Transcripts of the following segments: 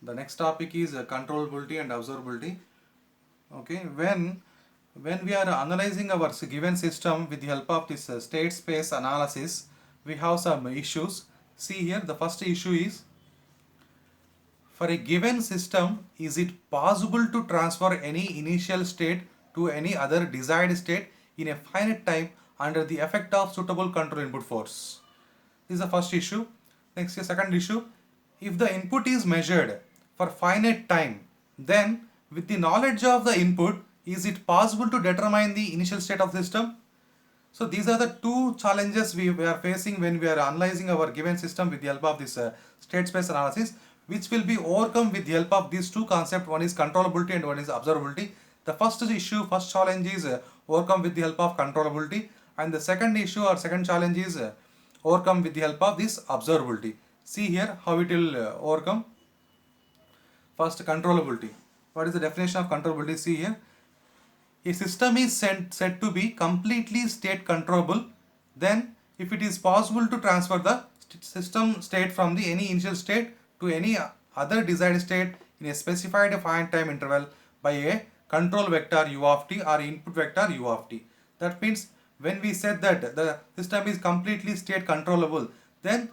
The next topic is controllability and observability. Okay, when we are analyzing our given system with the help of this state space analysis, we have some issues. See here, the first issue is, for a given system, is it possible to transfer any initial state to any other desired state in a finite time under the effect of suitable control input force? This is the first issue. Next, the second issue, if the input is measured for finite time, then with the knowledge of the input, is it possible to determine the initial state of the system? So these are the two challenges we are facing when we are analyzing our given system with the help of this state space analysis, which will be overcome with the help of these two concepts. One is controllability and one is observability. The first challenge is overcome with the help of controllability, and the second issue or second challenge is overcome with the help of this observability. See here how it will overcome. First, controllability. What is the definition of controllability? See here. A system is said to be completely state controllable then if it is possible to transfer the system state from the any initial state to any other desired state in a specified finite time interval by a control vector u of t or input vector u of t. That means when we said that the system is completely state controllable, then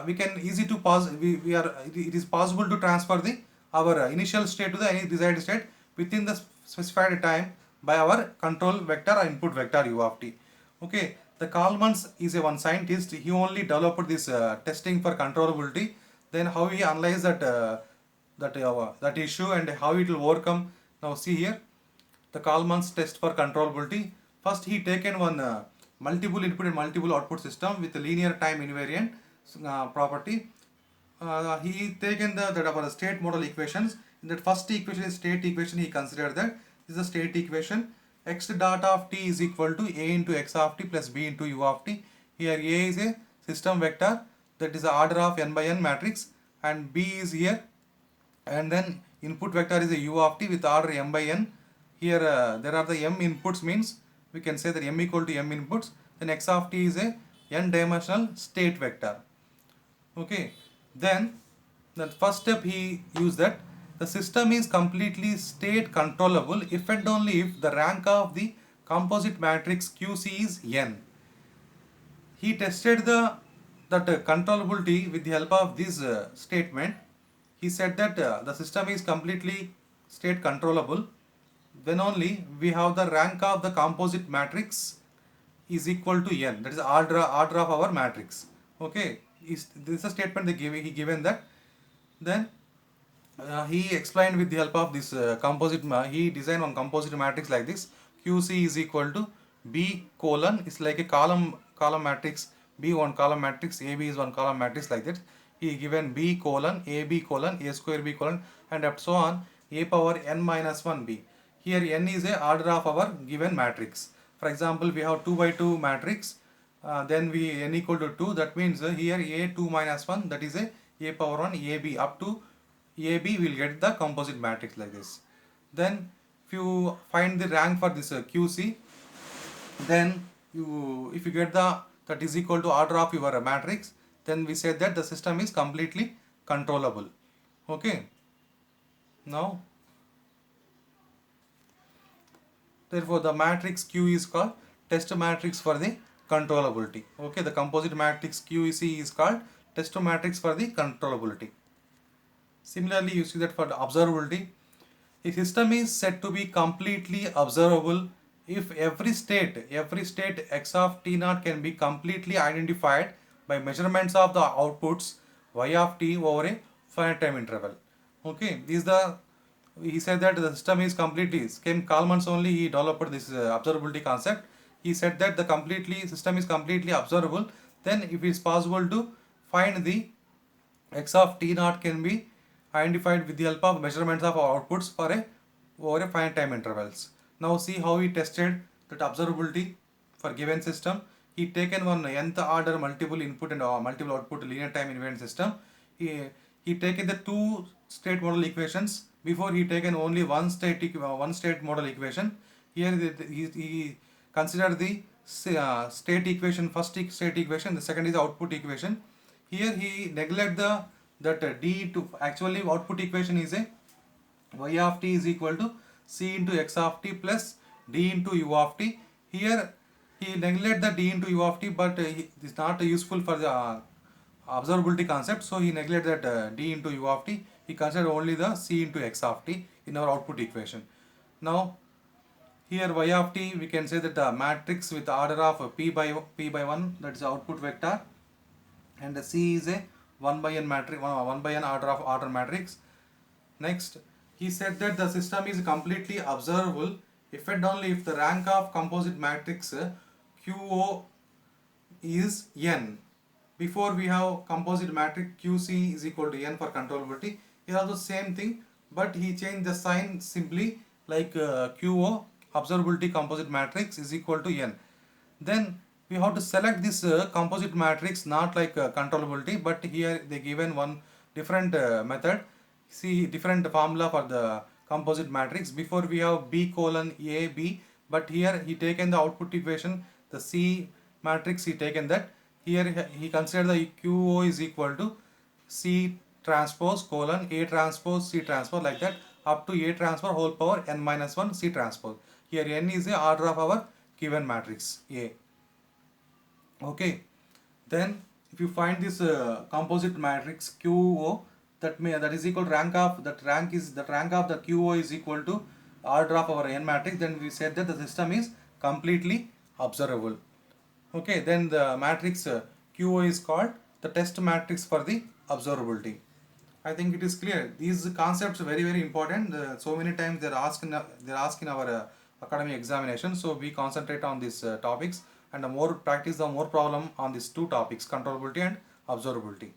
we can easy to it is possible to transfer the our initial state to the any desired state within the specified time by our control vector or input vector u of t. Okay, the Kalmans is a one scientist. He only developed this testing for controllability. Then how he analyzed that issue and how it will overcome. Now see here, the Kalman's test for controllability. First, he taken one multiple input and multiple output system with a linear time invariant property. He taken that our state model equations. In that first equation is state equation. He considered that this is a state equation. X dot of t is equal to a into x of t plus b into u of t. Here a is a system vector, that is the order of n by n matrix, and b is here, and then input vector is a u of t with order m by n. Here there are the m inputs, means we can say that m equal to m inputs. Then x of t is a n dimensional state vector. Okay, then the first step he used that the system is completely state controllable if and only if the rank of the composite matrix QC is n. He tested that controllability with the help of this statement. He said that the system is completely state controllable when only we have the rank of the composite matrix is equal to n, that is order of our matrix. Okay, this is a statement he given that. Then he explained with the help of this he designed one composite matrix like this. QC is equal to B colon, it's like a column matrix. B one column matrix, AB is one column matrix, like that. He given B colon, AB colon, A square B colon, and up so on, A power n minus 1 B. Here n is a order of our given matrix. For example, we have 2 by 2 matrix, then we n equal to 2, that means here A 2 minus 1, that is a power 1 AB, up to AB will get the composite matrix like this. Then if you find the rank for this QC, then if you get that is equal to order of your matrix, then we say that the system is completely controllable. Okay, now therefore the matrix Q is called test matrix for the controllability. Okay, the composite matrix QEC is called test matrix for the controllability. Similarly, you see that for the observability, a system is said to be completely observable if every state x of t naught can be completely identified by measurements of the outputs y of t over a finite time interval. Okay, he said that the system is completely, Kalmans only he developed this observability concept. He said that the system is completely observable then if it is possible to find the x of t naught can be identified with the help of measurements of outputs over a finite time intervals. Now see how he tested that observability for given system. He taken one nth order multiple input and multiple output linear time invariant system. He taken the two state model equations. Before he taken only one state model equation. Here he considered the state equation, first state equation, the second is the output equation. Here he neglect the that d into, actually output equation is a y of t is equal to c into x of t plus d into u of t. Here he neglect the d into u of t, but it is not useful for the observability concept, so he neglect that d into u of t. He consider only the c into x of t in our output equation. Now here y of t, we can say that the matrix with order of p by 1, that is the output vector, and the c is a 1 by n matrix, 1 by n order matrix. Next, he said that the system is completely observable if and only if the rank of composite matrix QO is n. Before we have composite matrix QC is equal to n for controllability. Here also same thing, but he changed the sign simply like QO observability composite matrix is equal to n. Then we have to select this composite matrix, not like controllability, but here they given one different method. See different formula for the composite matrix. Before we have B colon A B, but here he taken the output equation, the C matrix he taken that. Here he considered the QO is equal to C transpose colon A transpose C transpose, like that up to A transpose whole power n minus 1 C transpose. Here n is the order of our given matrix A. Okay, then if you find this composite matrix QO, that is equal to rank of that rank of the QO is equal to order of our n matrix, then we said that the system is completely observable. Okay, then the matrix QO is called the test matrix for the observability. I think it is clear. These concepts are very important. So many times they're asked in our academic examination. So we concentrate on these topics, and the more practice, the more problem on these two topics, controllability and observability.